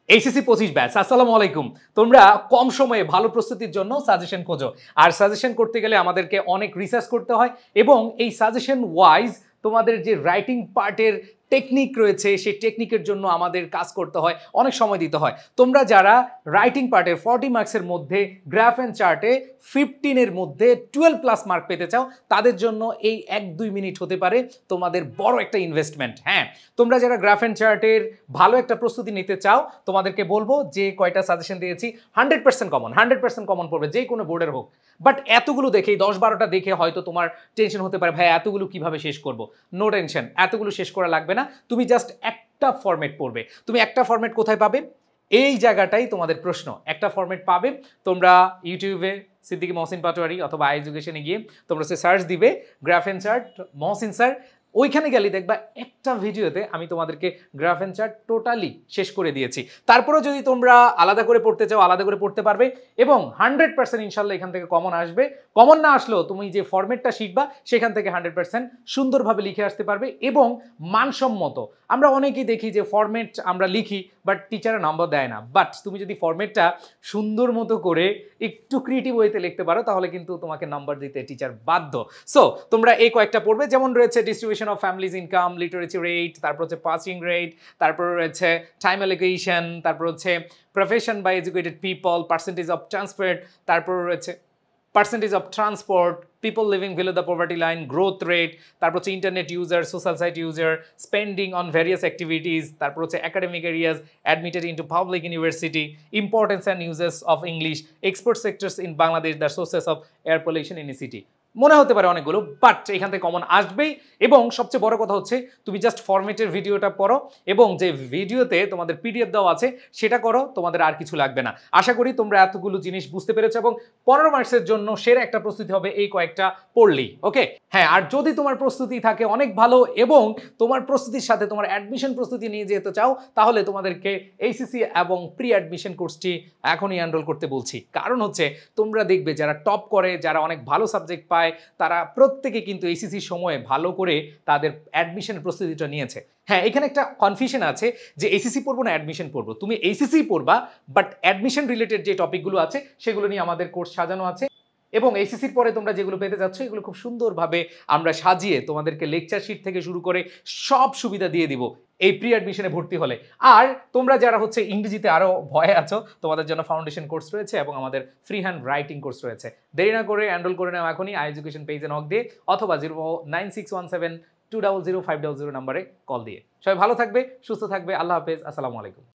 HSC 25 batch, আসসালামু আলাইকুম। তোমরা কম সময়ে ভালো প্রস্তুতির জন্য সাজেশন খোঁজো, আর সাজেশন করতে গেলে আমাদেরকে অনেক রিসার্চ করতে হয় এবং এই সাজেশন ওয়াইজ তোমাদের যে রাইটিং পার্টের টেকনিক রয়েছে সেই টেকনিকের জন্য আমাদের কাজ করতে হয়, অনেক সময় দিতে হয়। তোমরা যারা রাইটিং পার্টের 40 মার্কসের মধ্যে গ্রাফ অ্যান্ড চার্টে 15-এর মধ্যে 12+ মার্ক পেতে চাও, তাদের জন্য এই 1-2 মিনিট হতে পারে তোমাদের বড় একটা ইনভেস্টমেন্ট। হ্যাঁ, তোমরা যারা গ্রাফ অ্যান্ড চার্টের ভালো একটা প্রস্তুতি নিতে চাও, তোমাদেরকে বলবো যে কয়টা সাজেশন দিয়েছি 100% কমন পড়বে, যে কোনো বোর্ডের হোক। বাট এতগুলো দেখেই 10-12টা দেখে হয়তো তোমার টেনশন হতে পারে, ভাই এতগুলো কিভাবে শেষ করব। নো টেনশন, এতগুলো শেষ করা লাগবে না। তুমি জাস্ট একটা ফরম্যাট পড়বে। তুমি একটা ফরম্যাট কোথায় পাবে? এই জায়গাটাই তোমাদের প্রশ্ন। একটা ফরম্যাট পাবে তোমরা ইউটিউবে সিদ্দিকী মহসিন পাটোয়ারি অথবা আই এডুকেশনে গিয়ে তোমরা সার্চ দিবে graph and chart Mohsin sir. ওইখানে গেলে দেখবা একটা ভিডিওতে আমি তোমাদেরকে গ্রাফ অ্যান্ড চার্ট টোটালি শেষ করে দিয়েছি। তারপরেও যদি তোমরা আলাদা করে পড়তে চাও, আলাদা করে পড়তে পারবে এবং 100% ইনশাল্লাহ এখান থেকে কমন আসবে। কমন না আসলেও তুমি যে ফরম্যাটটা শিখবা সেখান থেকে 100% সুন্দরভাবে লিখে আসতে পারবে এবং মানসম্মত। আমরা অনেকেই দেখি যে ফরম্যাট আমরা লিখি বাট টিচাররা নাম্বার দেয় না। বাট তুমি যদি ফরম্যাটটা সুন্দর মতো করে একটু ক্রিয়েটিভ ওয়েতে লিখতে পারো তাহলে কিন্তু তোমাকে নাম্বার দিতে টিচার বাধ্য। সো তোমরা এই কয়েকটা পড়বে, যেমন রয়েছে distribution of families income, literacy rate, তারপর হচ্ছে পাসিং রেট, তারপর রয়েছে টাইম অ্যালোকেশন, তারপর হচ্ছে profession by educated people, percentage of transfer, তারপর রয়েছে percentage of transport, people living below the poverty line, growth rate, তারপর হচ্ছে internet user, social site user, spending on various activities, তারপর হচ্ছে academic areas admitted into public university, importance and uses of English, export sectors in Bangladesh, the sources of air pollution in a city. মনে হতে পারে অনেকগুলো, but এখান থেকে common আসবেই। এবং সবচেয়ে বড় কথা হচ্ছে তুমি জাস্ট ফরম্যাটের ভিডিওটা পড়ো এবং যে ভিডিওতে তোমাদের পিডিএফ দেওয়া আছে সেটা করো, তোমাদের আর কিছু লাগবে না। আশা করি তোমরা এতগুলো জিনিস বুঝতে পেরেছো এবং 15 মার্কসের জন্য সেরা একটা প্রস্তুতি হবে এই কয়েকটা পড়লেই। ওকে, হ্যাঁ, আর যদি তোমার প্রস্তুতি থাকে অনেক ভালো এবং তোমার প্রস্তুতির সাথে তোমার অ্যাডমিশন প্রস্তুতি নিয়ে যেতে চাও, তাহলে তোমাদেরকে এইচএসসি এবং প্রি অ্যাডমিশন কোর্সটি এখনই এনরোল করতে বলছি। কারণ হচ্ছে তোমরা দেখবে যারা টপ করে, যারা অনেক ভালো সাবজেক্ট পায়, তারা প্রত্যেকে কিন্তু এইচএসসির সময়ে ভালো করে তাদের অ্যাডমিশন প্রস্তুতিটা নিয়েছে। হ্যাঁ, এখানে একটা কনফিউশন আছে যে এইচএসসি পড়বো না অ্যাডমিশন পড়বো। তুমি এইচএসসি পড়বা, বাট অ্যাডমিশন রিলেটেড যে টপিকগুলো আছে সেগুলো নিয়ে আমাদের কোর্স সাজানো আছে এবং এইচএসসির পরে তোমরা যেগুলো পেতে যাচ্ছ এগুলো খুব সুন্দরভাবে আমরা সাজিয়ে তোমাদেরকে লেকচার শিট থেকে শুরু করে সব সুবিধা দিয়ে দিব এই প্রি অ্যাডমিশনে ভর্তি হলে। আর তোমরা যারা হচ্ছে ইংরেজিতে আরও ভয়ে আছো, তোমাদের জন্য ফাউন্ডেশন কোর্স রয়েছে এবং আমাদের ফ্রি হ্যান্ড রাইটিং কোর্স রয়েছে। দেরি না করে এনরোল করে নাও এখনই আই এডুকেশন পেজে নক দিয়ে অথবা 09617 200 500 নাম্বারে কল দিয়ে। সবাই ভালো থাকবে, সুস্থ থাকবে। আল্লাহ হাফেজ, আসসালামু আলাইকুম।